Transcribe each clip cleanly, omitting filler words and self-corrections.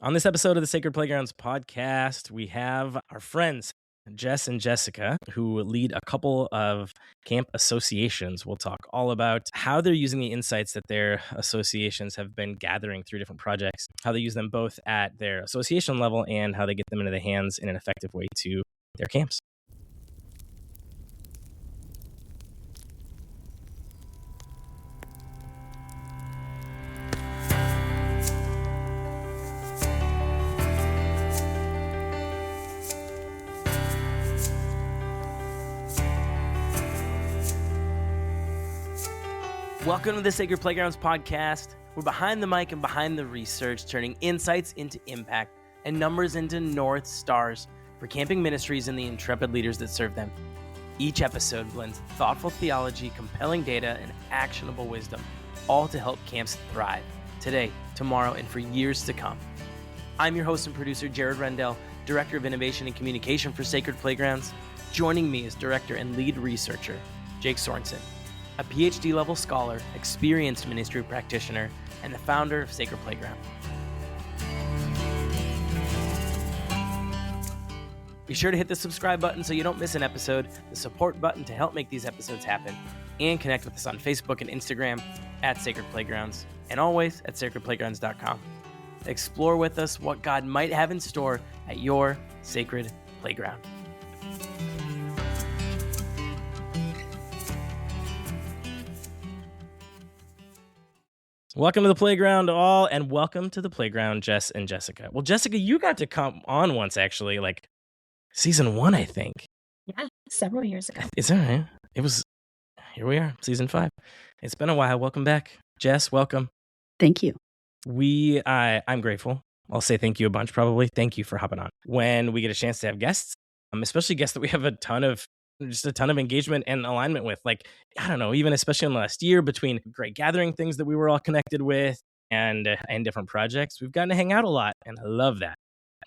On this episode of the Sacred Playgrounds podcast, we have our friends, Jess and Jessica, who lead a couple of camp associations. We'll talk all about how they're using the insights that their associations have been gathering through different projects, how they use them both at their association level, and how they get them into the hands in an effective way to their camps. Welcome to the Sacred Playgrounds podcast. We're behind the mic and behind the research, turning insights into impact and numbers into North Stars for camping ministries and the intrepid leaders that serve them. Each episode blends thoughtful theology, compelling data, and actionable wisdom, all to help camps thrive today, tomorrow, and for years to come. I'm your host and producer, Jared Rendell, Director of Innovation and Communication for Sacred Playgrounds. Joining me is Director and Lead Researcher, Jake Sorensen, a PhD-level scholar, experienced ministry practitioner, and the founder of Sacred Playground. Be sure to hit the subscribe button so you don't miss an episode, the support button to help make these episodes happen, and connect with us on Facebook and Instagram at Sacred Playgrounds, and always at sacredplaygrounds.com. Explore with us what God might have in store at your Sacred Playground. Welcome to the playground, all, and welcome to the playground, Jess and Jessica. Well, Jessica, you got to come on once, actually, like season 1, I think. Yeah, several years ago. It's all right. Here we are, season 5. It's been a while. Welcome back. Jess, welcome. Thank you. I'm grateful. I'll say thank you a bunch, probably. Thank you for hopping on. When we get a chance to have guests, especially guests that we have a ton of engagement and alignment with, like, I don't know, even especially in the last year between great gathering things that we were all connected with and different projects, we've gotten to hang out a lot. And I love that,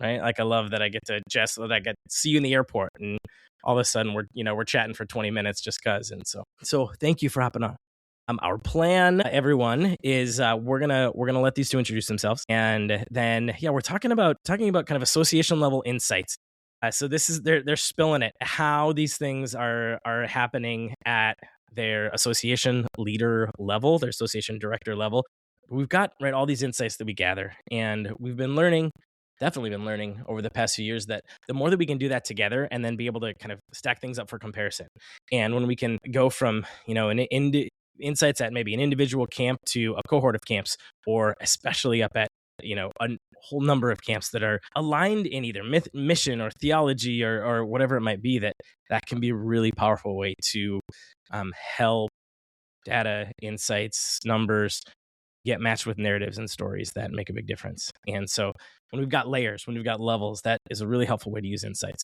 right? Like, I love that I get to see you in the airport and all of a sudden we're chatting for 20 minutes just cause. And so thank you for hopping on. Our plan, everyone, is we're gonna let these two introduce themselves, and then we're talking about kind of association level insights. So this is they're spilling it, how these things are happening at their association leader level, their association director level. We've got all these insights that we gather, and we've definitely been learning over the past few years that the more that we can do that together and then be able to kind of stack things up for comparison, and when we can go from insights at maybe an individual camp to a cohort of camps, or especially up at a whole number of camps that are aligned in either mission or theology or whatever it might be, that can be a really powerful way to help data, insights, numbers get matched with narratives and stories that make a big difference. And so when we've got layers, when we've got levels, that is a really helpful way to use insights.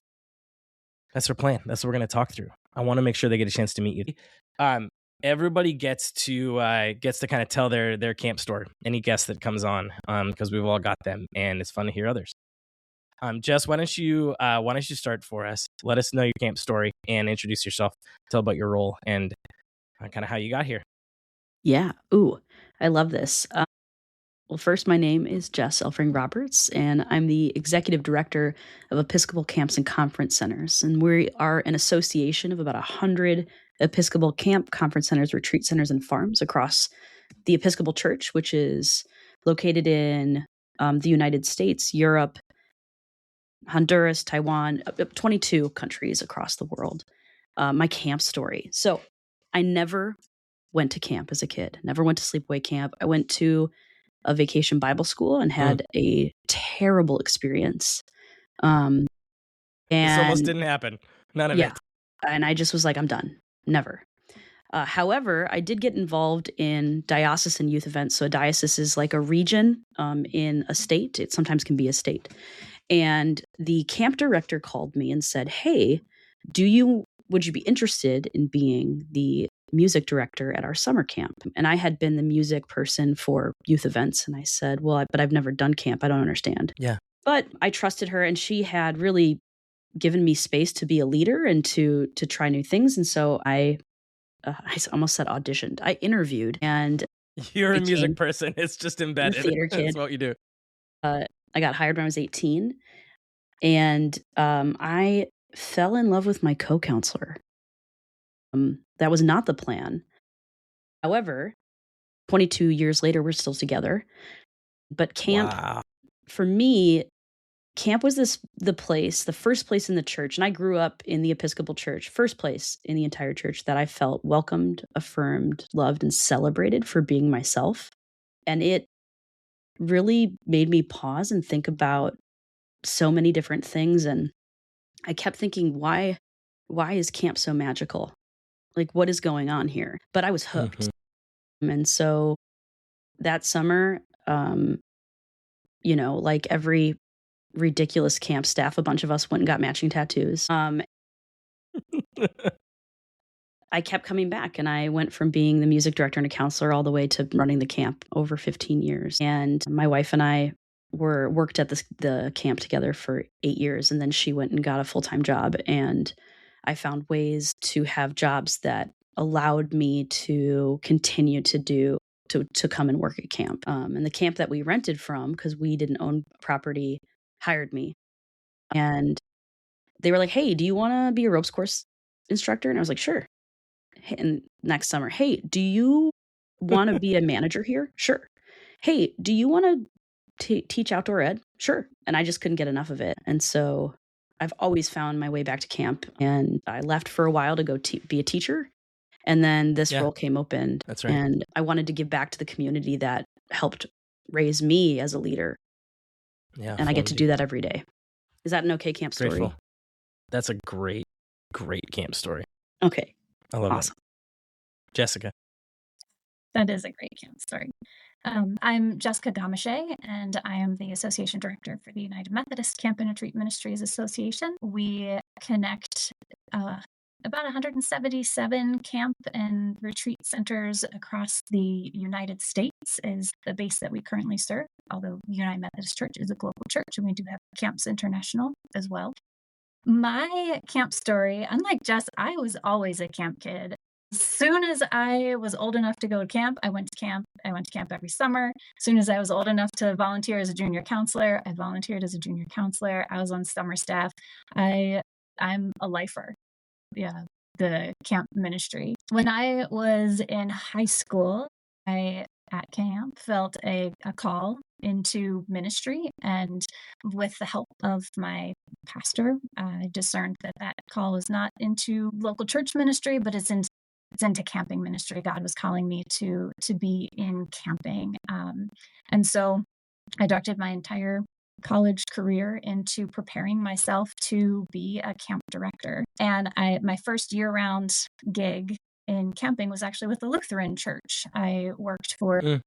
That's our plan. That's what we're going to talk through. I want to make sure they get a chance to meet you. Everybody gets to kind of tell their camp story. Any guest that comes on, because we've all got them, and it's fun to hear others. Jess, why don't you start for us? Let us know your camp story and introduce yourself. Tell about your role and kind of how you got here. Yeah. Ooh, I love this. Well, first, my name is Jess Elfring-Roberts, and I'm the Executive Director of Episcopal Camps and Conference Centers. And we are an association of about 100 Episcopal camp, conference centers, retreat centers, and farms across the Episcopal Church, which is located in the United States, Europe, Honduras, Taiwan, 22 countries across the world. My camp story. So I never went to camp as a kid, never went to sleepaway camp. I went to a vacation Bible school and had a terrible experience. And this almost didn't happen. None of it. And I just was like, I'm done. Never. However, I did get involved in diocesan youth events. So a diocese is like a region in a state. It sometimes can be a state. And the camp director called me and said, hey, would you be interested in being the music director at our summer camp? And I had been the music person for youth events. And I said, well, but I've never done camp. I don't understand. Yeah. But I trusted her, and she had really given me space to be a leader and to try new things. And so I almost said auditioned. I interviewed, and you're a music person. It's just embedded. Theater kid. That's what you do. I got hired when I was 18, and I fell in love with my co-counselor. That was not the plan. However, 22 years later, we're still together. But camp, Wow. for me, camp was the first place in the church, and I grew up in the Episcopal church, first place in the entire church that I felt welcomed, affirmed, loved, and celebrated for being myself. And it really made me pause and think about so many different things. And I kept thinking, why is camp so magical? Like, what is going on here? But I was hooked. Mhm. And so that summer, like every ridiculous camp staff, a bunch of us went and got matching tattoos. I kept coming back, and I went from being the music director and a counselor all the way to running the camp over 15 years. And my wife and I worked at the camp together for 8 years, and then she went and got a full-time job, and I found ways to have jobs that allowed me to continue to come and work at camp. And the camp that we rented from, because we didn't own property, hired me. And they were like, "Hey, do you wanna be a ropes course instructor?" And I was like, "Sure." And next summer, "Hey, do you wanna be a manager here?" "Sure." "Hey, do you wanna teach outdoor ed?" "Sure." And I just couldn't get enough of it. And so I've always found my way back to camp, and I left for a while to go be a teacher, and then this Yeah, role came open, that's right. and I wanted to give back to the community that helped raise me as a leader, Yeah, and I get formed to you. do that every day. Is that an okay camp Grateful. story? That's a great, great camp story. Okay, I love that. awesome. Jessica. That is a great camp story. I'm Jessica Gamache, and I am the Association Director for the United Methodist Camp and Retreat Ministries Association. We connect about 177 camp and retreat centers across the United States is the base that we currently serve, although United Methodist Church is a global church, and we do have Camps International as well. My camp story, unlike Jess, I was always a camp kid. As soon as I was old enough to go to camp, I went to camp. I went to camp every summer. As soon as I was old enough to volunteer as a junior counselor, I volunteered as a junior counselor. I was on summer staff. I'm a lifer. Yeah, the camp ministry. When I was in high school, I at camp felt a call into ministry, and with the help of my pastor, I discerned that that call is not into local church ministry, but it's into camping ministry. God was calling me to be in camping, and so I directed my entire college career into preparing myself to be a camp director. And my first year-round gig in camping was actually with the Lutheran church. I worked for Mm.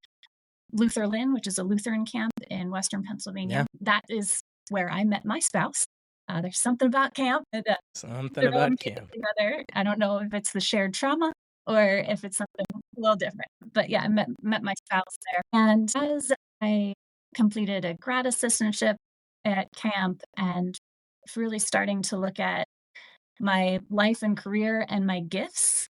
Luther-Lynn, which is a Lutheran camp in Western Pennsylvania. Yeah. That is where I met my spouse. There's something about camp that Something about camp. together. I don't know if it's the shared trauma or if it's something a little different. But yeah, I met my spouse there. And as I completed a grad assistantship at camp and really starting to look at my life and career and my gifts,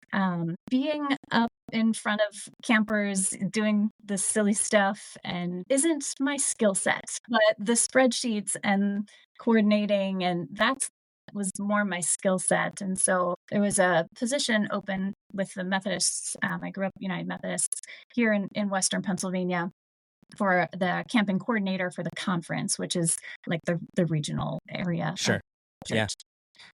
being up in front of campers doing the silly stuff and isn't my skill set, but the spreadsheets and coordinating, and that was more my skill set. And so there was a position open with the Methodists. I grew up United Methodists here in Western Pennsylvania for the camping coordinator for the conference, which is like the regional area of Sure. the Yeah. church.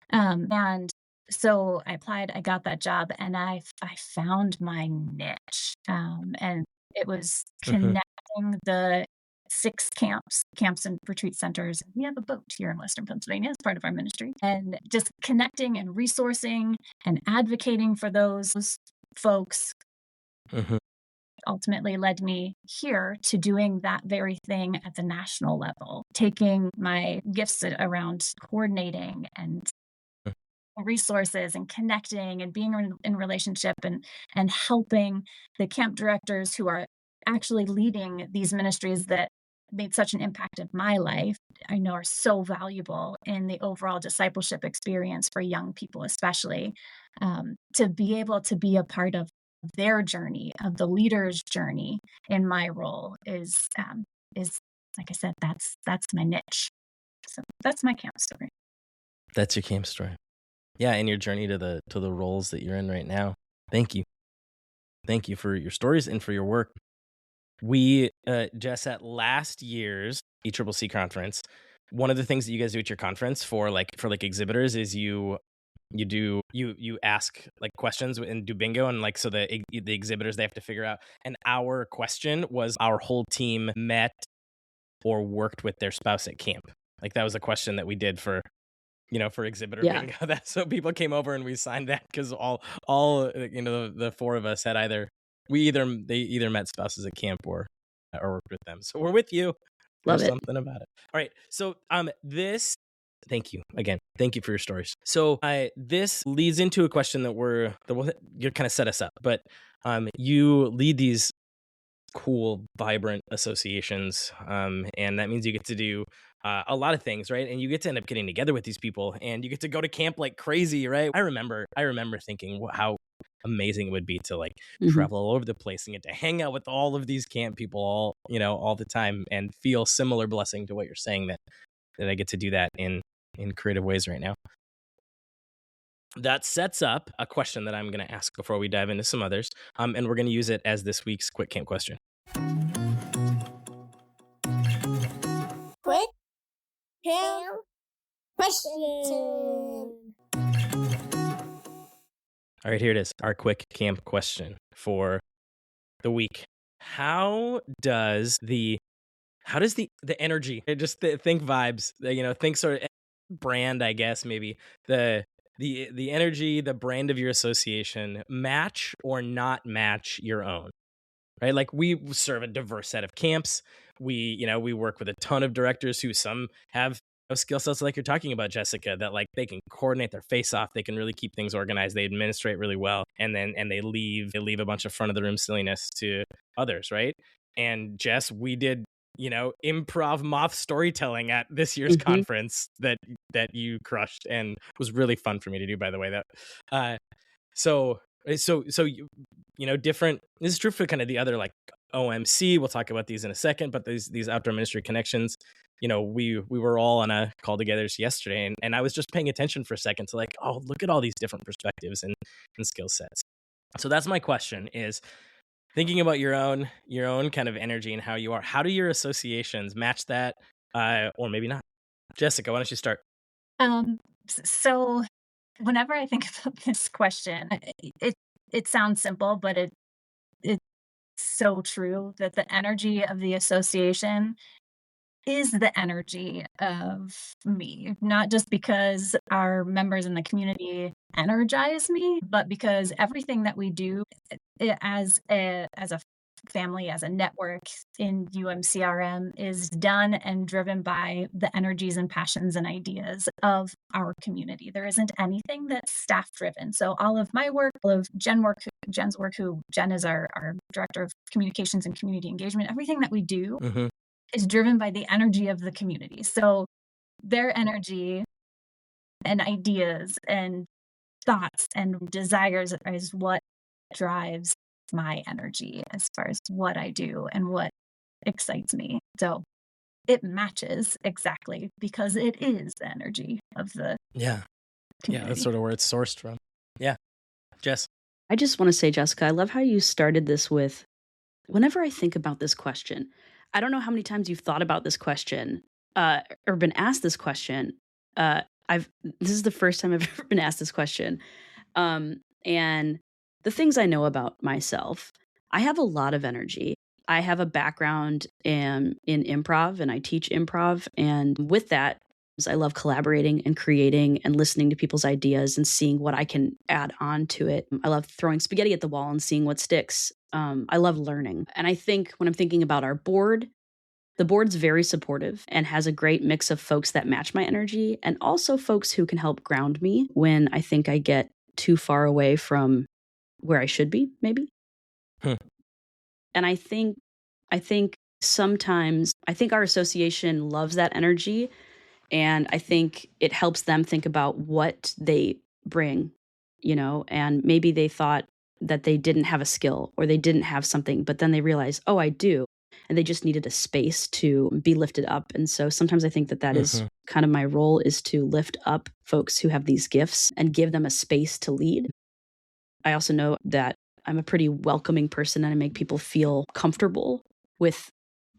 And so I applied, I got that job, and I found my niche. And it was Mhm. connecting the 6 camps and retreat centers. We have a boat here in Western Pennsylvania as part of our ministry, and just connecting and resourcing and advocating for those folks Mhm. ultimately led me here to doing that very thing at the national level, taking my gifts around coordinating and Mm. resources and connecting and being in relationship and helping the camp directors who are actually leading these ministries that made such an impact of my life. I know are so valuable in the overall discipleship experience for young people, especially, to be able to be a part of their journey, of the leader's journey in my role is like I said, that's my niche. So that's my camp story. That's your camp story. Yeah, and your journey to the roles that you're in right now. Thank you. Thank you for your stories and for your work. We, Jess, at last year's ECCC conference, one of the things that you guys do at your conference for exhibitors is you ask like questions and do bingo, and like so the exhibitors, they have to figure out. And our question was, our whole team met or worked with their spouse at camp. Like that was a question that we did for exhibitor bingo. That so people came over and we signed that because all the four of us had they either met spouses at camp or worked with them. So we're with you. Love There's it. something about it. All right. So thank you again. Thank you for your stories. So this leads into a question you kind of set us up, but you lead these cool, vibrant associations, and that means you get to do a lot of things, right? And you get to end up getting together with these people, and you get to go to camp like crazy, right? I remember thinking how amazing it would be to like travel all over the place and get to hang out with all of these camp people all the time, and feel similar blessing to what you're saying, that I get to do that in creative ways right now. That sets up a question that I'm going to ask before we dive into some others, and we're going to use it as this week's quick camp question. Quick camp question. All right, here it is. Our quick camp question for the week. How does the energy, just think vibes, think sort of brand, I guess, maybe the energy, the brand of your association match or not match your own, right? Like we serve a diverse set of camps. We work with a ton of directors who some have skill sets like you're talking about, Jessica, that like they can coordinate their face off, they can really keep things organized, they administrate really well, and they leave a bunch of front of the room silliness to others, right? And Jess, we did improv moth storytelling at this year's conference that you crushed, and was really fun for me to do, by the way. That so different. This is true for kind of the other like OMC. We'll talk about these in a second, but these outdoor ministry connections, we were all on a call together yesterday, and I was just paying attention for a second to like, oh, look at all these different perspectives and skill sets. So that's my question, is thinking about your own kind of energy and how you are. How do your associations match that, or maybe not? Jessica, why don't you start? So whenever I think about this question, it sounds simple, but it's so true that the energy of the association is the energy of me, not just because our members in the community energize me, but because everything that we do as a family, as a network in UMCRM is done and driven by the energies and passions and ideas of our community. There isn't anything that's staff driven. So all of my work, all of Jen's work, who Jen is our director of communications and community engagement, everything that we do is driven by the energy of the community. So their energy and ideas and thoughts and desires is what drives my energy as far as what I do and what excites me. So it matches exactly because it is the energy of the community. Yeah, that's sort of where it's sourced from. Yeah. Jess? I just want to say, Jessica, I love how you started this with, whenever I think about this question, I don't know how many times you've thought about this question, or been asked this question. This is the first time I've ever been asked this question. And the things I know about myself, I have a lot of energy. I have a background in improv, and I teach improv. And with that, I love collaborating and creating and listening to people's ideas and seeing what I can add on to it. I love throwing spaghetti at the wall and seeing what sticks. I love learning. And I think when I'm thinking about our board, the board's very supportive and has a great mix of folks that match my energy, and also folks who can help ground me when I think I get too far away from where I should be, maybe. And I think sometimes our association loves that energy, and I think it helps them think about what they bring, and maybe they thought that they didn't have a skill or they didn't have something, but then they realize, oh, I do. and they just needed a space to be lifted up. And so sometimes I think that is kind of my role, is to lift up folks who have these gifts and give them a space to lead. I also know that I'm a pretty welcoming person, and I make people feel comfortable with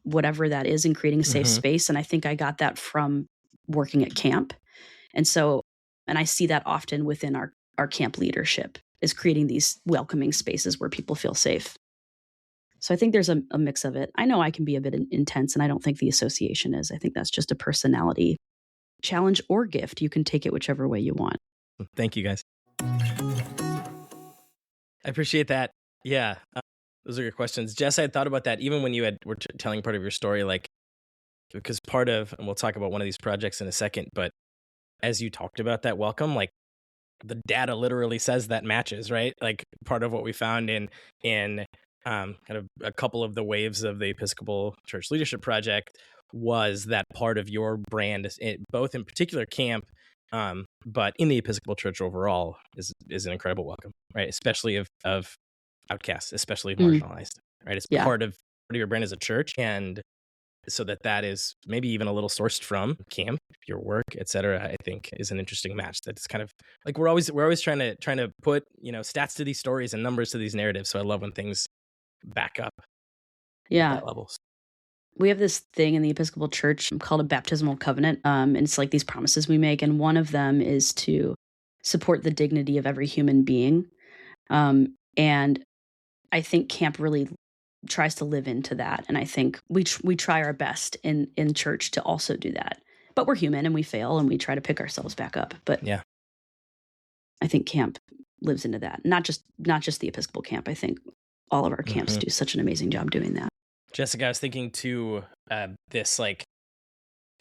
whatever that is and creating a safe space. And I think I got that from working at camp. And I see that often within our camp leadership, is creating these welcoming spaces where people feel safe. So I think there's a mix of it. I know I can be a bit intense, and I don't think the association is. I think that's just a personality challenge or gift. You can take it whichever way you want. Thank you, guys. I appreciate that. Yeah. Those are your questions. Jess, I had thought about that even when you were telling part of your story, like, because part of, and we'll talk about one of these projects in a second, but as you talked about that welcome, like, the data literally says that matches, right? Like, part of what we found in kind of a couple of the waves of the Episcopal Church Leadership Project was that part of your brand, both in particular camp, but in the Episcopal Church overall, is an incredible welcome, right? Especially of outcasts, especially marginalized, right? It's part of your brand as a church, and so that is maybe even a little sourced from camp, your work, et cetera, I think is an interesting match. That's kind of like we're always trying to put, stats to these stories and numbers to these narratives. So I love when things back up at that level. We have this thing in the Episcopal Church called a baptismal covenant. And it's like these promises we make. And one of them is to support the dignity of every human being. And I think camp really tries to live into that. And I think we try our best in church to also do that. But we're human and we fail and we try to pick ourselves back up. But yeah, I think camp lives into that. Not just the Episcopal camp. I think all of our camps do such an amazing job doing that. Jessica, I was thinking too, this, like,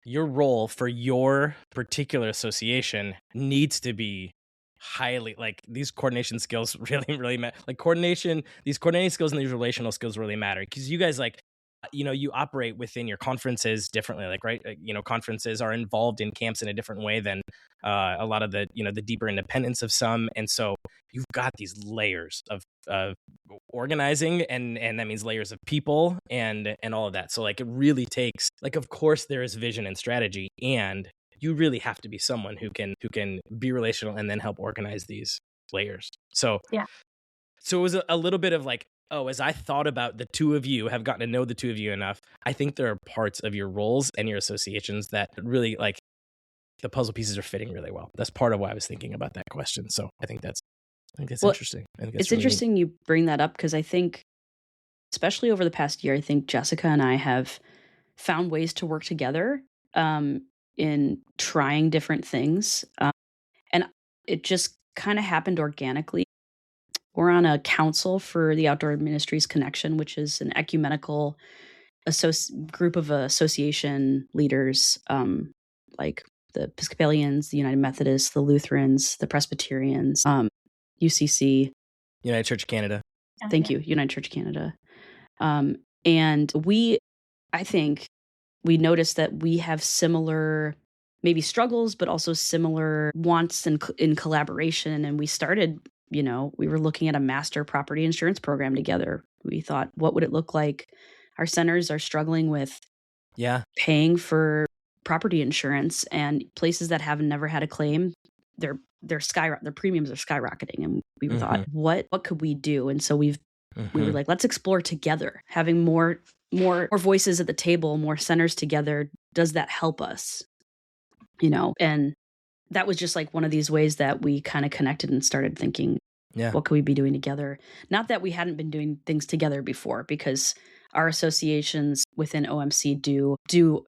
your role for your particular association needs to be highly, like, these coordination skills really matter. Like, these coordinating skills and these relational skills really matter, because you guys, like, you operate within your conferences differently, like, right? Conferences are involved in camps in a different way than a lot of the, the deeper independence of some. And so you've got these layers of organizing, and that means layers of people and all of that. So, like, it really takes, like, of course there is vision and strategy, and you really have to be someone who can be relational and then help organize these layers. So it was a little bit of like, as I thought about the two of you, have gotten to know the two of you enough, I think there are parts of your roles and your associations that really, like, the puzzle pieces are fitting really well. That's part of why I was thinking about that question. So I think that's interesting. It's really interesting you bring that up, because I think, especially over the past year, I think Jessica and I have found ways to work together in trying different things. And it just kind of happened organically. We're on a council for the Outdoor Ministries Connection, which is an ecumenical group of association leaders, like the Episcopalians, the United Methodists, the Lutherans, the Presbyterians, UCC. United Church of Canada. Thank you, United Church of Canada. And I think we noticed that we have similar, maybe struggles, but also similar wants in collaboration. And we started, we were looking at a master property insurance program together. We thought, what would it look like? Our centers are struggling with paying for property insurance, and places that have never had a claim, their premiums are skyrocketing. And we thought, what could we do? And so we were like, let's explore together, having more voices at the table, more centers together. Does that help us? And that was just like one of these ways that we kind of connected and started thinking, what could we be doing together? Not that we hadn't been doing things together before, because our associations within OMC do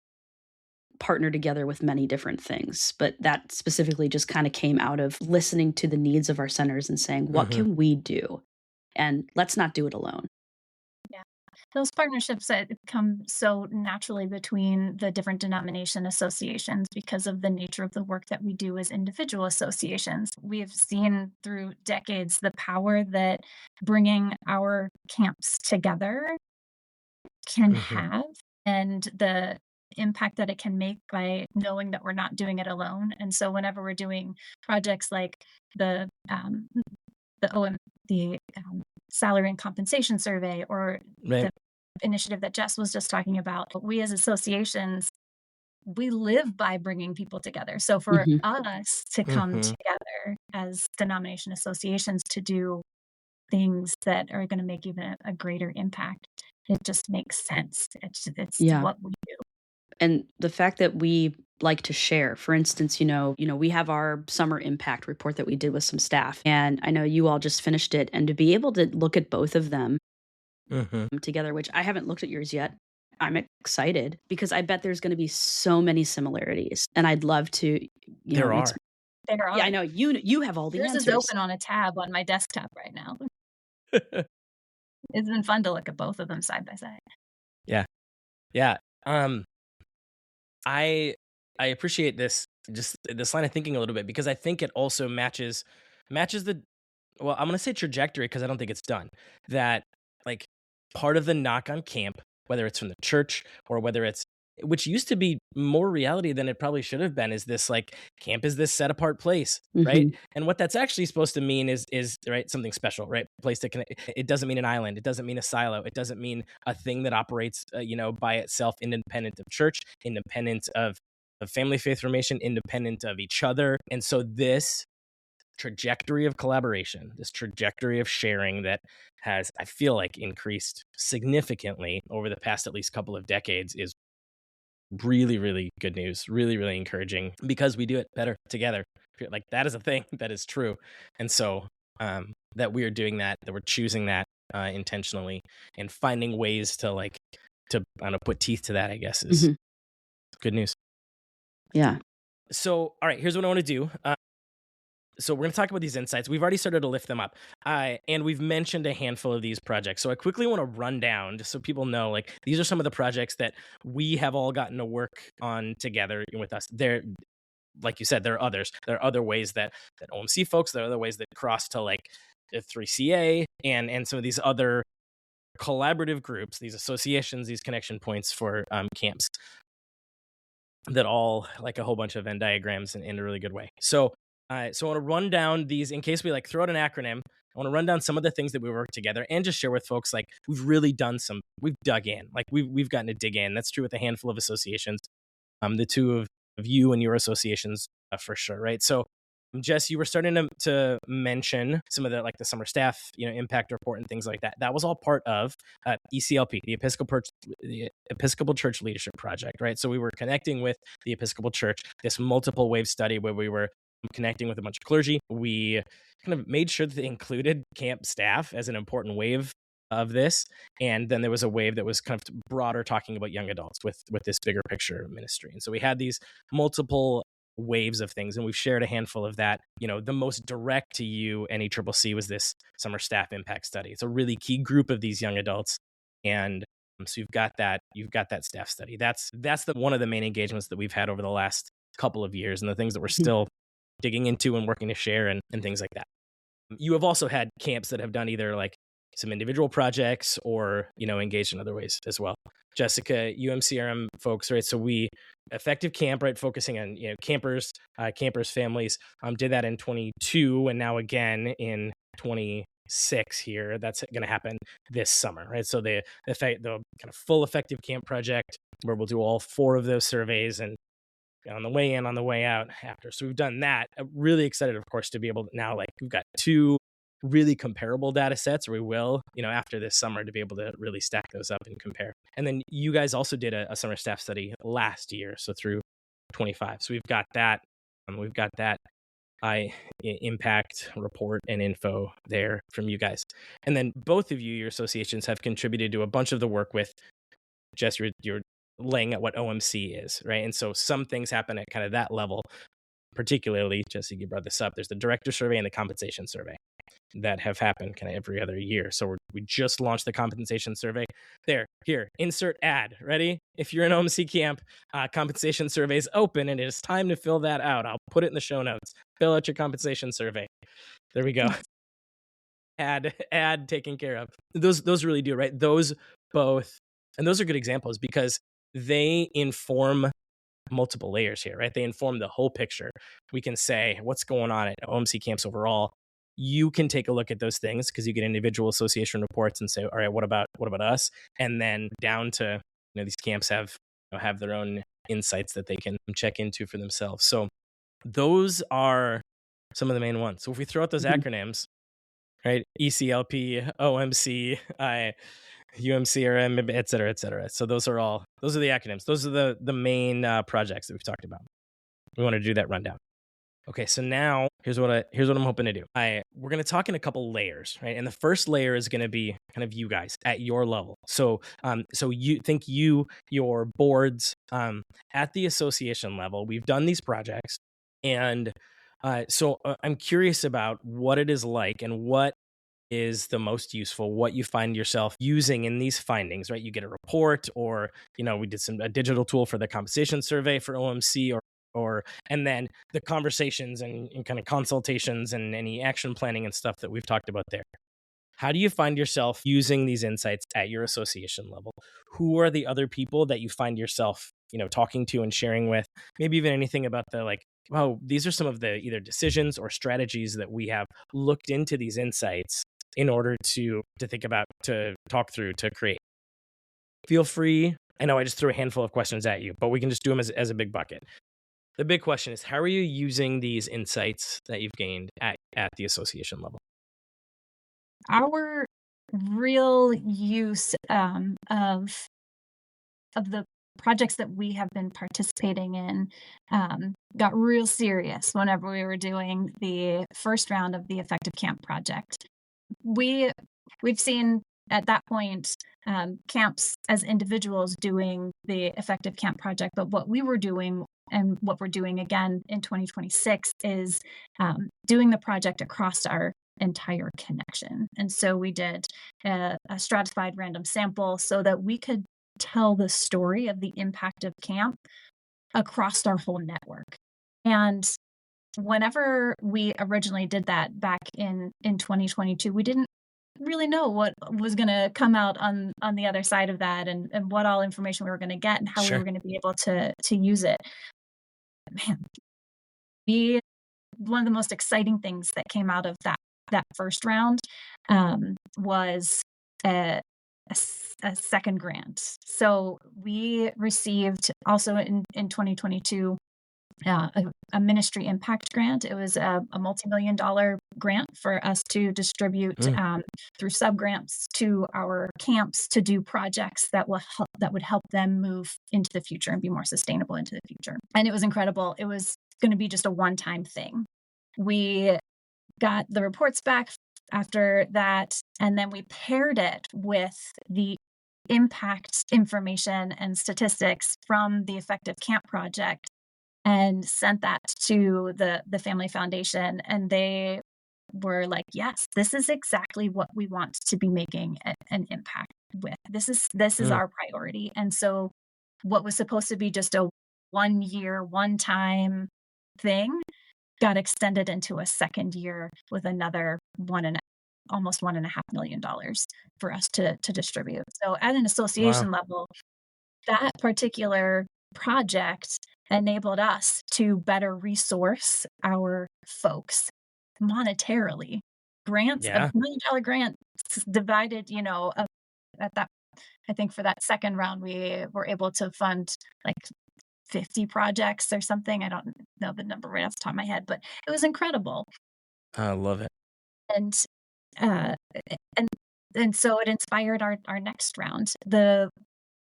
partner together with many different things. But that specifically just kind of came out of listening to the needs of our centers and saying, what can we do? And let's not do it alone. Those partnerships that come so naturally between the different denomination associations because of the nature of the work that we do as individual associations. We have seen through decades the power that bringing our camps together can have, and the impact that it can make by knowing that we're not doing it alone. And so whenever we're doing projects like the salary and compensation survey, or the initiative that Jess was just talking about, we as associations, we live by bringing people together. So for us to come together as denomination associations to do things that are going to make even a greater impact, it just makes sense. It's Yeah. what we do. And the fact that we like to share, for instance, we have our summer impact report that we did with some staff, and I know you all just finished it, and to be able to look at both of them together, which I haven't looked at yours yet. I'm excited because I bet there's going to be so many similarities, and I'd love to. There are. There are. Yeah, I know you have all the Yours answers. is open on a tab on my desktop right now. It's been fun to look at both of them side by side. Yeah. I appreciate this line of thinking a little bit, because I think it also matches the, well, I'm going to say trajectory, because I don't think it's done. That, like, part of the knock on camp, whether it's from the church or whether it's, which used to be more reality than it probably should have been, is this, like, camp is this set apart place, right? And what that's actually supposed to mean is right, something special, right? A place to connect. It doesn't mean an island. It doesn't mean a silo. It doesn't mean a thing that operates, by itself, independent of church, independent of family faith formation, independent of each other. And so this trajectory of collaboration, this trajectory of sharing that has, I feel like, increased significantly over the past at least couple of decades, is really, really good news, really, really encouraging, because we do it better together. Like, that is a thing that is true. And so that we are doing that we're choosing that intentionally, and finding ways to, like, to, I don't know, put teeth to that, I guess, is good news. Yeah. So, all right, here's what I want to do. So we're going to talk about these insights. We've already started to lift them up. And we've mentioned a handful of these projects. So I quickly want to run down, just so people know, like, these are some of the projects that we have all gotten to work on together with us. There, like you said, there are others. There are other ways that OMC folks, there are other ways that cross to, like, 3CA and some of these other collaborative groups, these associations, these connection points for camps, that all, like, a whole bunch of Venn diagrams in a really good way. So I want to run down these, in case we, like, throw out an acronym. I want to run down some of the things that we work together, and just share with folks, like, we've dug in, like, we've gotten to dig in. That's true with a handful of associations. The two of you and your associations, for sure, right? So, Jess, you were starting to mention some of the, like, the summer staff, impact report and things like that. That was all part of ECLP, the Episcopal Church Leadership Project, right? So we were connecting with the Episcopal Church, this multiple wave study where we were connecting with a bunch of clergy. We kind of made sure that they included camp staff as an important wave of this. And then there was a wave that was kind of broader, talking about young adults with this bigger picture ministry. And so we had these multiple waves of things, and we've shared a handful of that. The most direct to you and ECCC was this summer staff impact study. It's a really key group of these young adults. And so you've got that staff study. That's one of the main engagements that we've had over the last couple of years, and the things that we're still digging into and working to share and things like that. You have also had camps that have done either, like, some individual projects or, engaged in other ways as well. Jessica, UMCRM folks, right? So we, Effective Camp, right, focusing on, campers, families, did that in 22, and now again in 26 here. That's going to happen this summer, right? So the kind of full Effective Camp project, where we'll do all 4 of those surveys, and on the way in, on the way out after. So we've done that. I'm really excited, of course, to be able to now, like, we've got 2 really comparable data sets, or we will, after this summer, to be able to really stack those up and compare. And then you guys also did a summer staff study last year, so through 25. So we've got that. Impact report and info there from you guys. And then both of you, your associations, have contributed to a bunch of the work with Jess. You're laying out what OMC is, right? And so some things happen at kind of that level. Particularly, Jesse, you brought this up, there's the director survey and the compensation survey that have happened kind of every other year. So we just launched the compensation survey. Here, insert ad. Ready? If you're in OMC camp, compensation survey is open, and it is time to fill that out. I'll put it in the show notes. Fill out your compensation survey. There we go. Ad taken care of. Those really do, right? Those both, and those are good examples because they inform multiple layers here, right? They inform the whole picture. We can say what's going on at OMC camps overall. you can take a look at those things because you get individual association reports and say, all right, what about us? And then down to, these camps have their own insights that they can check into for themselves. So those are some of the main ones. So if we throw out those acronyms, right? ECLP, OMC, UMCRM, et cetera, et cetera. So those are the acronyms. Those are the main projects that we've talked about. We want to do that rundown. Okay, so now here's what I'm hoping to do. We're going to talk in a couple layers, right? And the first layer is going to be kind of you guys at your level. So you think your boards at the association level. We've done these projects, and so I'm curious about what it is like and what is the most useful, what you find yourself using in these findings, right? You get a report, or we did a digital tool for the compensation survey for OMC, and then the conversations and kind of consultations and any action planning and stuff that we've talked about there. How do you find yourself using these insights at your association level? Who are the other people that you find yourself, talking to and sharing with? Maybe even anything about these are some of the either decisions or strategies that we have looked into these insights in order to think about, to talk through, to create. Feel free. I know I just threw a handful of questions at you, but we can just do them as a big bucket. The big question is, how are you using these insights that you've gained at the association level? Our real use of the projects that we have been participating in got real serious whenever we were doing the first round of the Effective Camp project. We've seen at that point camps as individuals doing the Effective Camp project, but what we were doing and what we're doing again in 2026 is doing the project across our entire connection. And so we did a stratified random sample so that we could tell the story of the impact of camp across our whole network. And whenever we originally did that back in 2022, we didn't really know what was going to come out on the other side of that, and what all information we were going to get and how we were going to be able to use it. Man, one of the most exciting things that came out of that first round was a second grant. So we received also in 2022 a ministry impact grant. It was a multi-million-dollar grant for us to distribute through subgrants to our camps to do projects that would help them move into the future and be more sustainable into the future. And it was incredible. It was going to be just a one-time thing. We got the reports back after that, and then we paired it with the impact information and statistics from the Effective Camp project and sent that to the Family Foundation, and they were like, yes, this is exactly what we want to be making an impact with. This is our priority. And so what was supposed to be just a 1 year, one-time thing got extended into a second year with another almost $1.5 million for us to distribute. So at an association level, that particular project enabled us to better resource our folks monetarily. Grants, $1 million grant divided, at that, I think for that second round, we were able to fund like 50 projects or something. I don't know the number right off the top of my head, but it was incredible. I love it. And so it inspired our next round.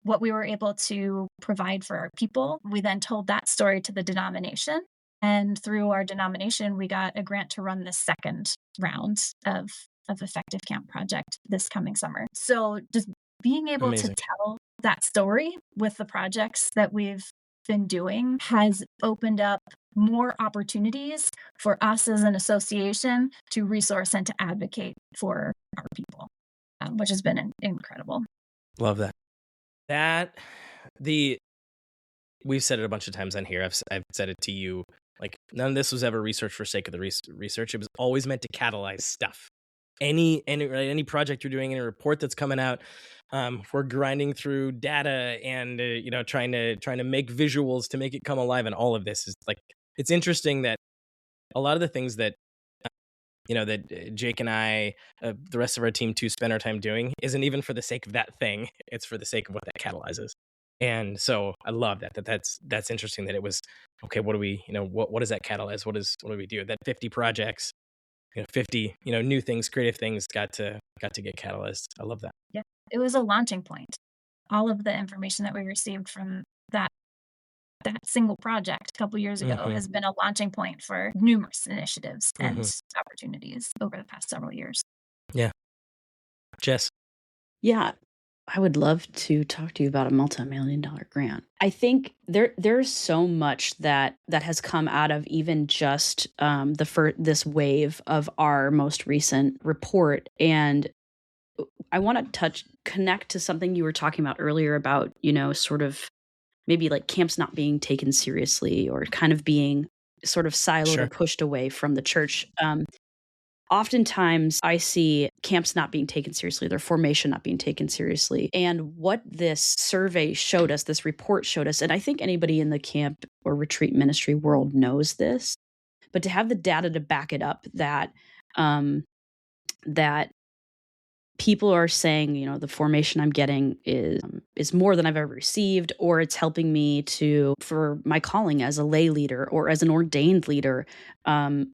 What we were able to provide for our people, we then told that story to the denomination. And through our denomination, we got a grant to run the second round of Effective Camp project this coming summer. So just being able to tell that story with the projects that we've been doing has opened up more opportunities for us as an association to resource and to advocate for our people, which has been incredible. Love that. We've said it a bunch of times on here. I've said it to you. Like, none of this was ever research for sake of the research. It was always meant to catalyze stuff. Any project you're doing, any report that's coming out, we're grinding through data and trying to make visuals to make it come alive. And all of this is like, it's interesting that a lot of the things that that Jake and I, the rest of our team too, spend our time doing isn't even for the sake of that thing. It's for the sake of what that catalyzes. And so I love that's interesting that it was, okay, what do we, what does that catalyze? What do we do? That 50 projects, 50, new things, creative things got to get catalyzed. I love that. Yeah, it was a launching point. All of the information that we received from that single project a couple years ago has been a launching point for numerous initiatives and opportunities over the past several years. Yeah. Jess. Yeah, I would love to talk to you about a multi-million-dollar grant. I think there's so much that has come out of even just this wave of our most recent report, and I want to connect to something you were talking about earlier about sort of maybe like camps not being taken seriously or kind of being sort of siloed or pushed away from the church. Oftentimes I see camps not being taken seriously, their formation not being taken seriously. And what this survey showed us, this report showed us, and I think anybody in the camp or retreat ministry world knows this, but to have the data to back it up that that people are saying, the formation I'm getting is more than I've ever received, or it's helping me for my calling as a lay leader or as an ordained leader. The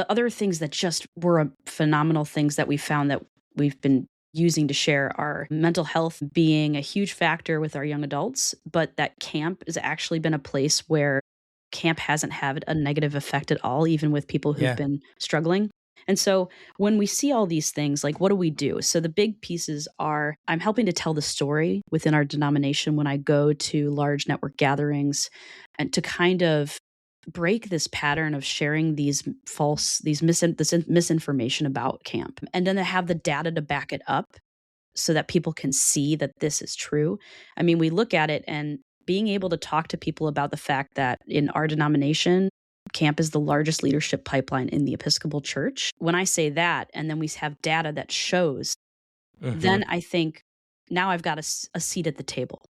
other things that just were phenomenal things that we found that we've been using to share are mental health being a huge factor with our young adults, but that camp has actually been a place where camp hasn't had a negative effect at all, even with people who've been struggling. And so when we see all these things, like, what do we do? So the big pieces are, I'm helping to tell the story within our denomination when I go to large network gatherings, and to kind of break this pattern of sharing this misinformation about camp, and then to have the data to back it up so that people can see that this is true. I mean, we look at it, and being able to talk to people about the fact that in our denomination, camp is the largest leadership pipeline in the Episcopal Church. When I say that, and then we have data that shows, then I think now I've got a seat at the table,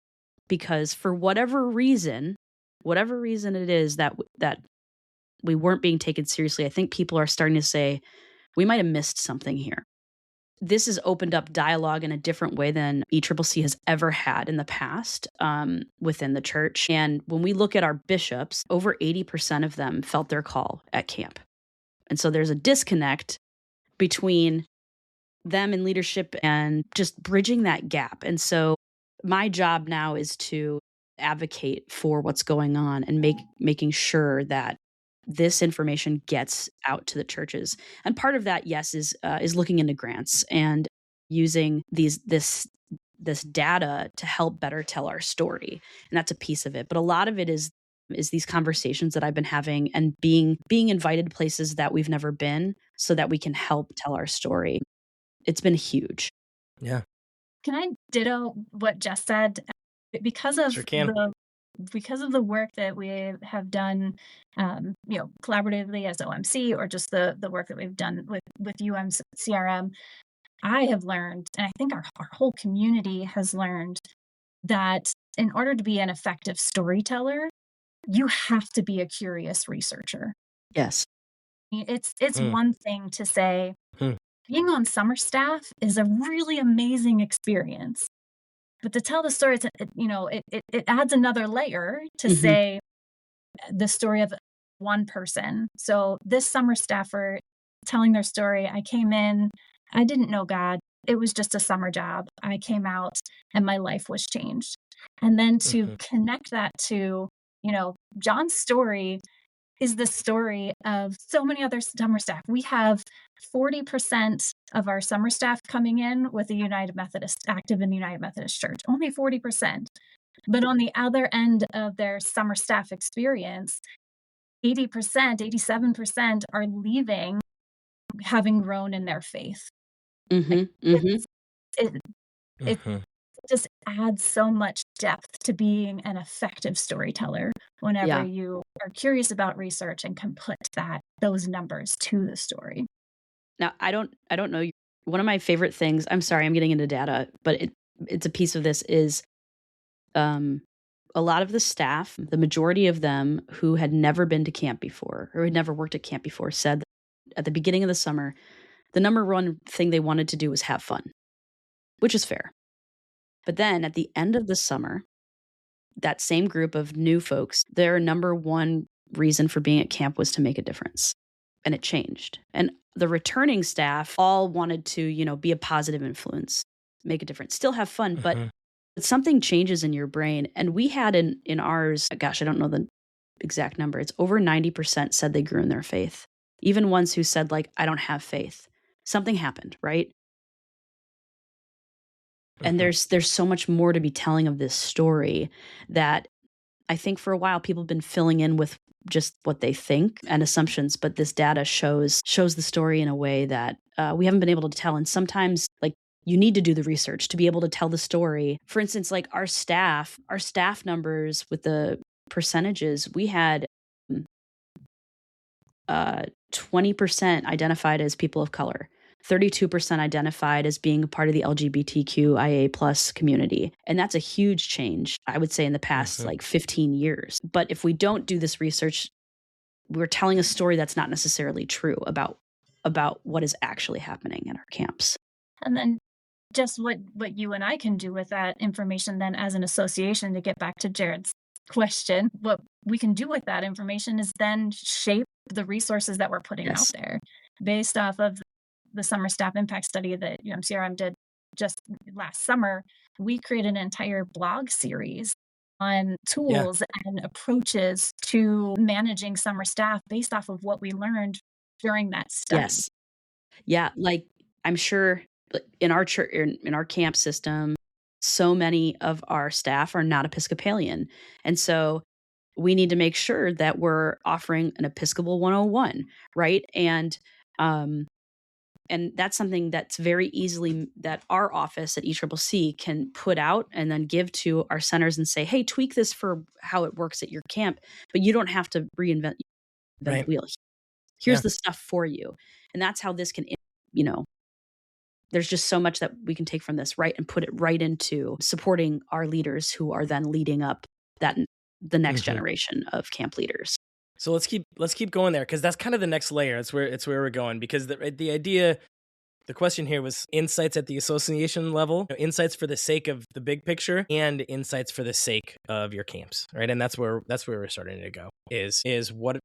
because for whatever reason it is that we weren't being taken seriously, I think people are starting to say, we might have missed something here. This has opened up dialogue in a different way than ECCC has ever had in the past within the church. And when we look at our bishops, over 80% of them felt their call at camp. And so there's a disconnect between them in leadership and just bridging that gap. And so my job now is to advocate for what's going on and making sure that this information gets out to the churches. And part of that, yes, is looking into grants and using this data to help better tell our story. And that's a piece of it. But a lot of it is these conversations that I've been having and being invited to places that we've never been so that we can help tell our story. It's been huge. Yeah. Can I ditto what Jess said? Because of the work that we have done, collaboratively as OMC, or just the work that we've done with CRM, I have learned, and I think our whole community has learned, that in order to be an effective storyteller, you have to be a curious researcher. Yes. It's one thing to say, being on summer staff is a really amazing experience. But to tell the story, it adds another layer to say the story of one person. So this summer staffer telling their story, I came in, I didn't know God. It was just a summer job. I came out and my life was changed. And then to connect that to, John's story is the story of so many other summer staff. We have 40% of our summer staff coming in with the United Methodist, active in the United Methodist Church, only 40%. But on the other end of their summer staff experience, 80%, 87% are leaving having grown in their faith. It just adds so much depth to being an effective storyteller whenever you are curious about research and can put those numbers to the story. Now, I don't know. One of my favorite things, I'm sorry, I'm getting into data, but it's a piece of this, is a lot of the staff, the majority of them who had never been to camp before or had never worked at camp before, said at the beginning of the summer, the number one thing they wanted to do was have fun, which is fair. But then at the end of the summer, that same group of new folks, their number one reason for being at camp was to make a difference. And it changed. And the returning staff all wanted to, be a positive influence, make a difference, still have fun, but something changes in your brain. And we had in ours, gosh, I don't know the exact number. It's over 90% said they grew in their faith. Even ones who said, like, I don't have faith. Something happened, right? And there's so much more to be telling of this story that I think for a while people have been filling in with just what they think and assumptions, but this data shows the story in a way that we haven't been able to tell. And sometimes, like, you need to do the research to be able to tell the story. For instance, like our staff numbers with the percentages, we had 20% identified as people of color, 32% identified as being a part of the LGBTQIA plus community. And that's a huge change, I would say, in the past like 15 years. But if we don't do this research, we're telling a story that's not necessarily true about what is actually happening in our camps. And then just what you and I can do with that information then as an association, to get back to Jared's question, what we can do with that information is then shape the resources that we're putting out there based off of the summer staff impact study that CRM did just last summer. We created an entire blog series on tools and approaches to managing summer staff based off of what we learned during that study. Yes. Yeah, like I'm sure in our church, in our camp system, so many of our staff are not Episcopalian. And so we need to make sure that we're offering an Episcopal 101, right? And that's something that's very easily that our office at ECCC can put out and then give to our centers and say, hey, tweak this for how it works at your camp, but you don't have to reinvent the wheel. Here's the stuff for you. And that's how this can, there's just so much that we can take from this, right? And put it right into supporting our leaders who are then leading up the next generation of camp leaders. So let's keep going there, because that's kind of the next layer. It's where we're going, because the idea, the question here was insights at the association level, insights for the sake of the big picture, and insights for the sake of your camps, right? And that's where we're starting to go. Is what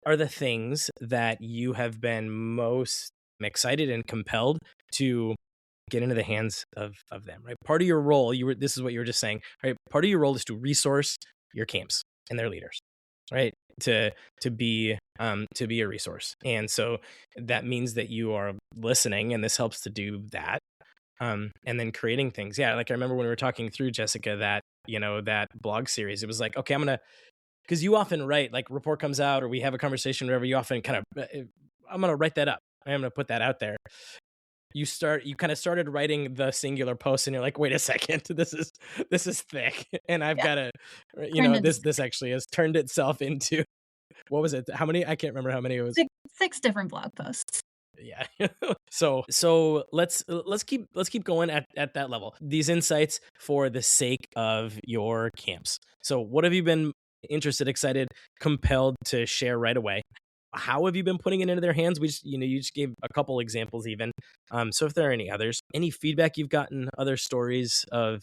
are the things that you have been most excited and compelled to get into the hands of them, right? Part of your role, this is what you were just saying, right? Part of your role is to resource your camps and their leaders, right? To be a resource. And so that means that you are listening, and this helps to do that. And then creating things. Yeah, like I remember when we were talking through, Jessica, that, that blog series, it was like, okay, because you often write, like, report comes out or we have a conversation, wherever, you often kind of, I'm going to write that up. I'm going to put that out there. You kind of started writing the singular post, and you're like, wait a second, this is thick, and I've got to, this actually has turned itself into, what was it? How many? I can't remember how many it was. Six different blog posts. Yeah. So let's keep going at that level. These insights for the sake of your camps. So what have you been interested, excited, compelled to share right away? How have you been putting it into their hands? We just, you just gave a couple examples even. So if there are any others, any feedback you've gotten, other stories of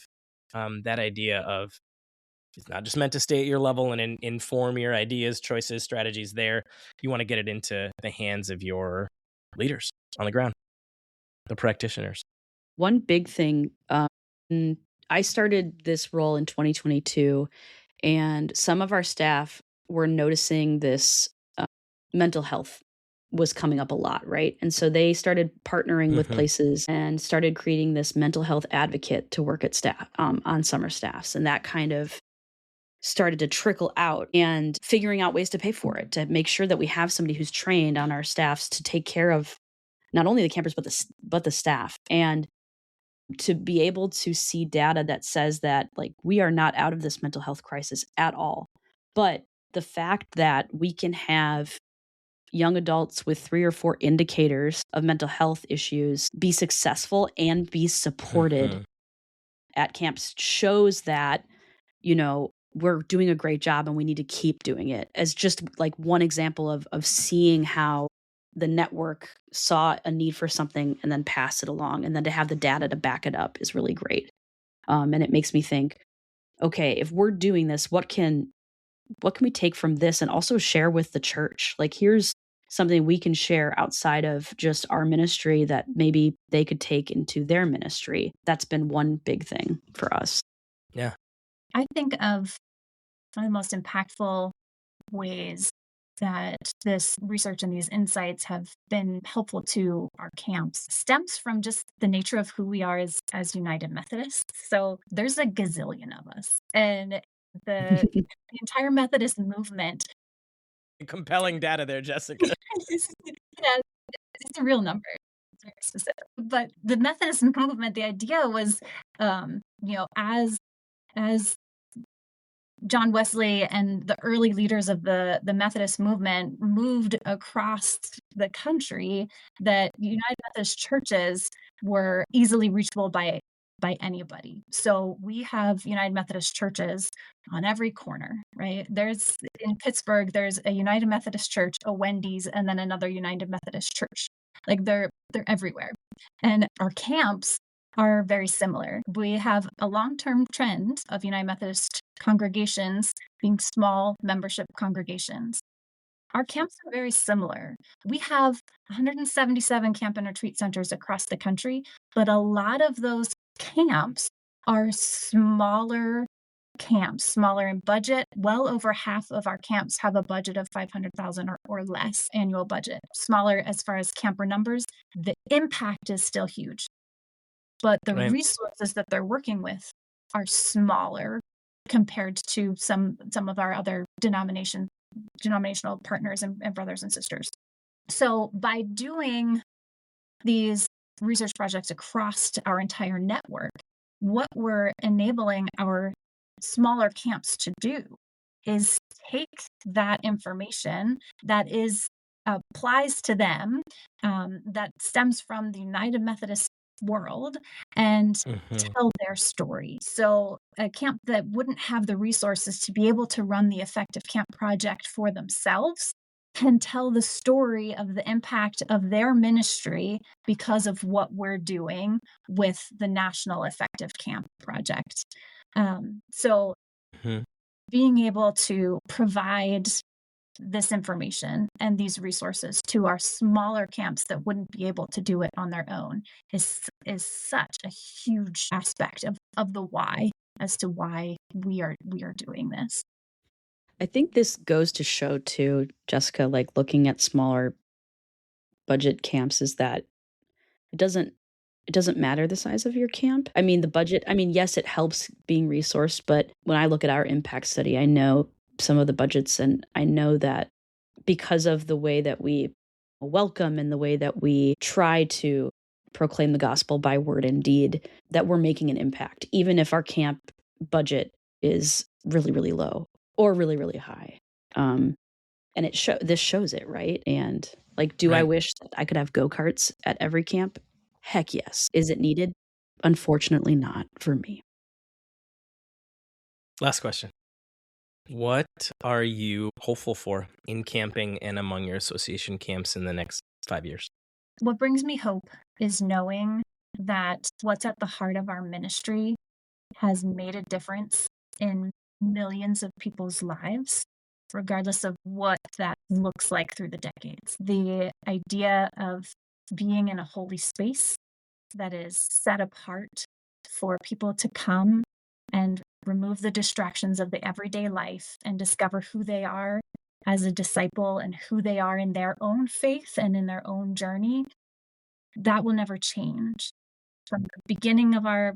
that idea of it's not just meant to stay at your level and inform your ideas, choices, strategies there. You want to get it into the hands of your leaders on the ground, the practitioners. One big thing, I started this role in 2022, and some of our staff were noticing this mental health was coming up a lot, right? And so they started partnering with places and started creating this mental health advocate to work at staff on summer staffs. And that kind of started to trickle out, and figuring out ways to pay for it, to make sure that we have somebody who's trained on our staffs to take care of not only the campers, but the staff. And to be able to see data that says that, like, we are not out of this mental health crisis at all. But the fact that we can have young adults with 3 or 4 indicators of mental health issues be successful and be supported at camps shows that, we're doing a great job and we need to keep doing it, as just like one example of seeing how the network saw a need for something and then passed it along, and then to have the data to back it up is really great. And it makes me think, okay, if we're doing this, what can we take from this and also share with the church? Like, here's something we can share outside of just our ministry that maybe they could take into their ministry. That's been one big thing for us. Yeah. I think of one of the most impactful ways that this research and these insights have been helpful to our camps stems from just the nature of who we are as United Methodists. So there's a gazillion of us, and the entire Methodist movement. Compelling data there, Jessica. Yeah, it's a real number. It's very specific. But the Methodist movement, the idea was, as John Wesley and the early leaders of the Methodist movement moved across the country, that United Methodist churches were easily reachable by anybody. So we have United Methodist churches on every corner, right? There's in Pittsburgh, there's a United Methodist church, a Wendy's, and then another United Methodist church. Like they're everywhere. And our camps are very similar. We have a long-term trend of United Methodist congregations being small membership congregations. Our camps are very similar. We have 177 camp and retreat centers across the country, but a lot of those camps are smaller camps, smaller in budget. Well over half of our camps have a budget of $500,000 or less annual budget. Smaller as far as camper numbers. The impact is still huge, but the Right. resources that they're working with are smaller compared to some of our other denominational partners and brothers and sisters. So by doing these research projects across our entire network, what we're enabling our smaller camps to do is take that information that applies to them, that stems from the United Methodist world, and tell their story. So a camp that wouldn't have the resources to be able to run the effective camp project for themselves can tell the story of the impact of their ministry because of what we're doing with the National Effective Camp Project. So being able to provide this information and these resources to our smaller camps that wouldn't be able to do it on their own is such a huge aspect of the why, as to why we are doing this. I think this goes to show too, Jessica, like looking at smaller budget camps, is that it doesn't matter the size of your camp. I mean, the budget, yes, it helps being resourced, but when I look at our impact study, I know some of the budgets, and I know that because of the way that we welcome and the way that we try to proclaim the gospel by word and deed, that we're making an impact, even if our camp budget is really, really low or really, really high. And this shows it, right? And like, do I wish that I could have go-karts at every camp? Heck yes. Is it needed? Unfortunately not for me. Last question. What are you hopeful for in camping and among your association camps in the next 5 years? What brings me hope is knowing that what's at the heart of our ministry has made a difference in millions of people's lives, regardless of what that looks like through the decades. The idea of being in a holy space that is set apart for people to come and remove the distractions of the everyday life and discover who they are as a disciple and who they are in their own faith and in their own journey, that will never change. From the beginning of our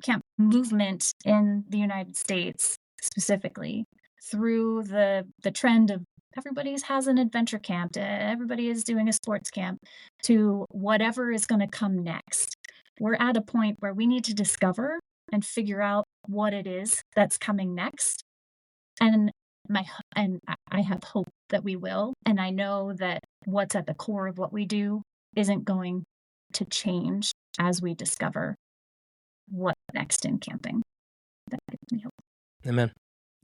camp movement in the United States specifically, through the trend of everybody has an adventure camp, everybody is doing a sports camp, to whatever is going to come next. We're at a point where we need to discover and figure out what it is that's coming next. And I have hope that we will. And I know that what's at the core of what we do isn't going to change as we discover what's next in camping. That gives me hope. Amen.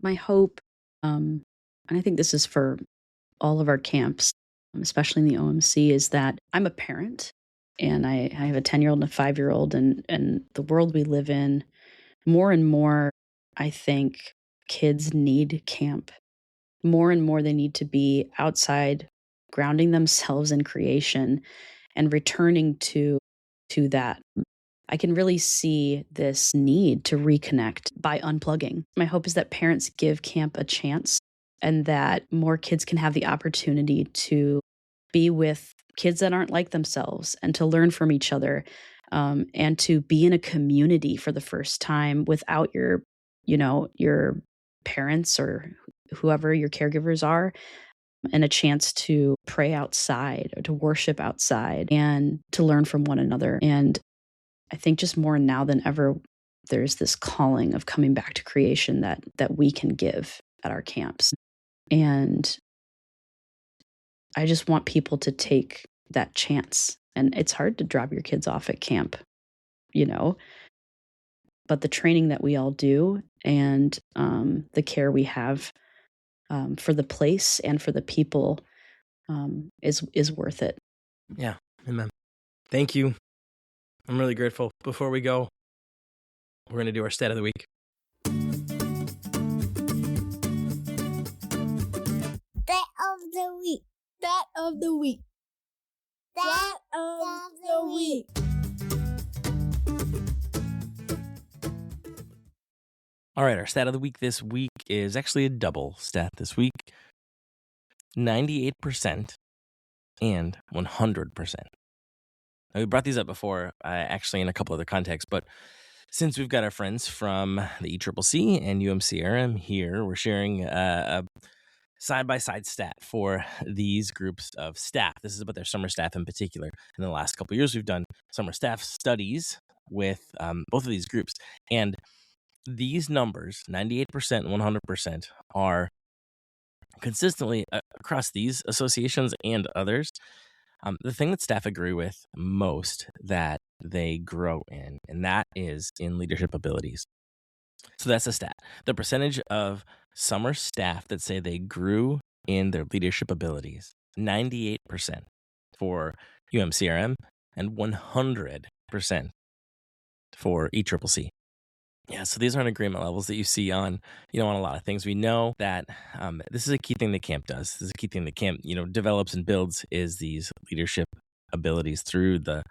My hope, and I think this is for all of our camps, especially in the OMC, is that I'm a parent and I have a 10-year-old and a 5-year-old, and the world we live in, more and more, I think kids need camp. More and more, they need to be outside, grounding themselves in creation and returning to that. I can really see this need to reconnect by unplugging. My hope is that parents give camp a chance and that more kids can have the opportunity to be with kids that aren't like themselves and to learn from each other, and to be in a community for the first time without your parents or whoever your caregivers are, and a chance to pray outside or to worship outside and to learn from one another. And I think just more now than ever, there's this calling of coming back to creation that we can give at our camps. And I just want people to take that chance. And it's hard to drop your kids off at camp, you know, but the training that we all do and the care we have for the place and for the people is worth it. Yeah. Amen. Thank you. I'm really grateful. Before we go, we're going to do our stat of the week. Stat of the week. Stat of the week. Stat of the week. All right, our stat of the week this week is actually a double stat this week. 98% and 100%. Now, we brought these up before, actually in a couple other contexts, but since we've got our friends from the ECCC and UMCRM here, we're sharing a side-by-side stat for these groups of staff. This is about their summer staff in particular. In the last couple of years, we've done summer staff studies with both of these groups. And these numbers, 98% and 100%, are consistently across these associations and others. The thing that staff agree with most that they grow in, and that is in leadership abilities. So that's a stat. The percentage of summer staff that say they grew in their leadership abilities, 98% for UMCRM and 100% for ECCC. Yeah, so these aren't agreement levels that you see on a lot of things. We know that this is a key thing that camp does. This is a key thing that camp, develops and builds, is these leadership abilities through the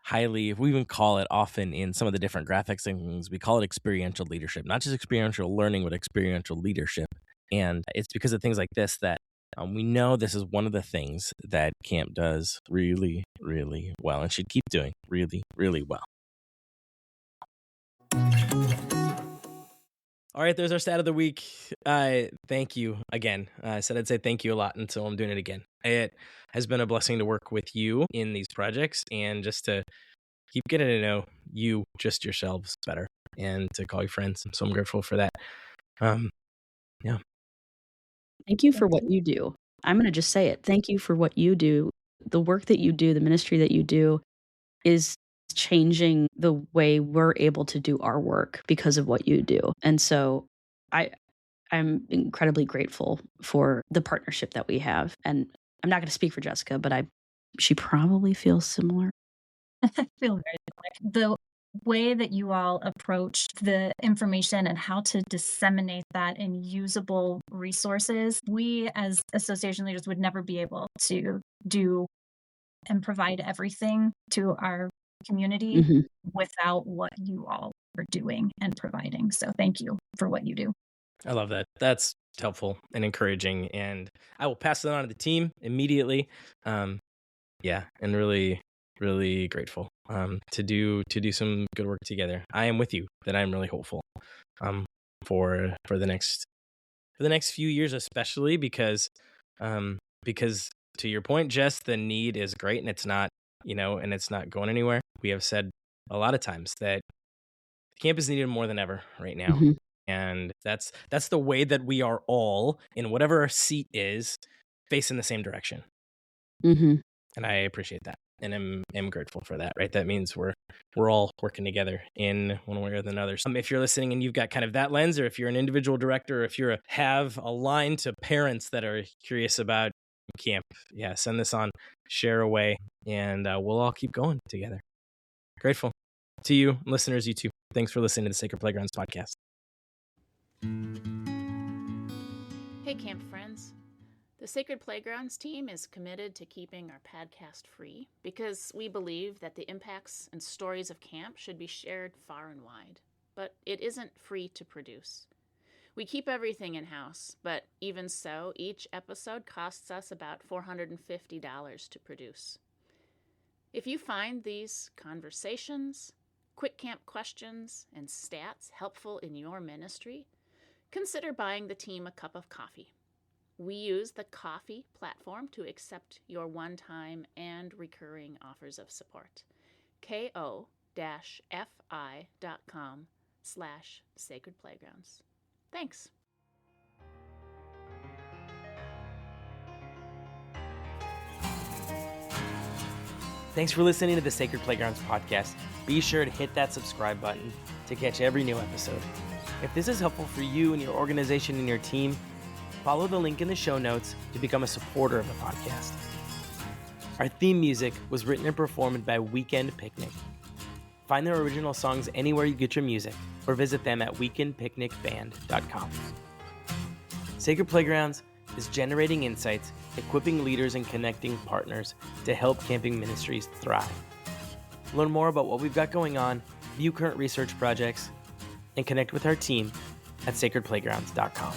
highly, we even call it often in some of the different graphics and things, we call it experiential leadership, not just experiential learning, but experiential leadership. And it's because of things like this that we know this is one of the things that camp does really, really well and should keep doing really, really well. All right, there's our stat of the week. Thank you again. I said I'd say thank you a lot until I'm doing it again. It has been a blessing to work with you in these projects and just to keep getting to know you, just yourselves, better, and to call you friends. So I'm grateful for that. Yeah. Thank you for what you do. I'm going to just say it. Thank you for what you do. The work that you do, the ministry that you do is changing the way we're able to do our work because of what you do. And so I'm incredibly grateful for the partnership that we have. And I'm not going to speak for Jessica, but she probably feels similar. I feel very similar. The way that you all approach the information and how to disseminate that in usable resources, we as association leaders would never be able to do and provide everything to our community without what you all are doing and providing. So thank you for what you do. I love that. That's helpful and encouraging, and I will pass it on to the team immediately. Yeah, and really, really grateful to do some good work together. I am with you that I'm really hopeful for the next few years, especially because to your point, Jess, the need is great and it's not going anywhere. We have said a lot of times that camp is needed more than ever right now. And that's the way that we are all, in whatever our seat is, facing the same direction. And I appreciate that. And I'm grateful for that, right? That means we're all working together in one way or another. If you're listening and you've got kind of that lens, or if you're an individual director, or if have a line to parents that are curious about camp. Yeah, send this on, share away, and we'll all keep going together. Grateful to you, listeners, you too. Thanks for listening to the Sacred Playgrounds podcast. Hey, camp friends. The Sacred Playgrounds team is committed to keeping our podcast free because we believe that the impacts and stories of camp should be shared far and wide. But it isn't free to produce. We keep everything in-house, but even so, each episode costs us about $450 to produce. If you find these conversations, quick camp questions, and stats helpful in your ministry, consider buying the team a cup of coffee. We use the Ko-fi platform to accept your one-time and recurring offers of support. ko-fi.com/Sacred Playgrounds. Thanks. Thanks for listening to the Sacred Playgrounds podcast. Be sure to hit that subscribe button to catch every new episode. If this is helpful for you and your organization and your team, follow the link in the show notes to become a supporter of the podcast. Our theme music was written and performed by Weekend Picnic. Find their original songs anywhere you get your music or visit them at weekendpicnicband.com. Sacred Playgrounds is generating insights, equipping leaders, and connecting partners to help camping ministries thrive. Learn more about what we've got going on, view current research projects, and connect with our team at sacredplaygrounds.com.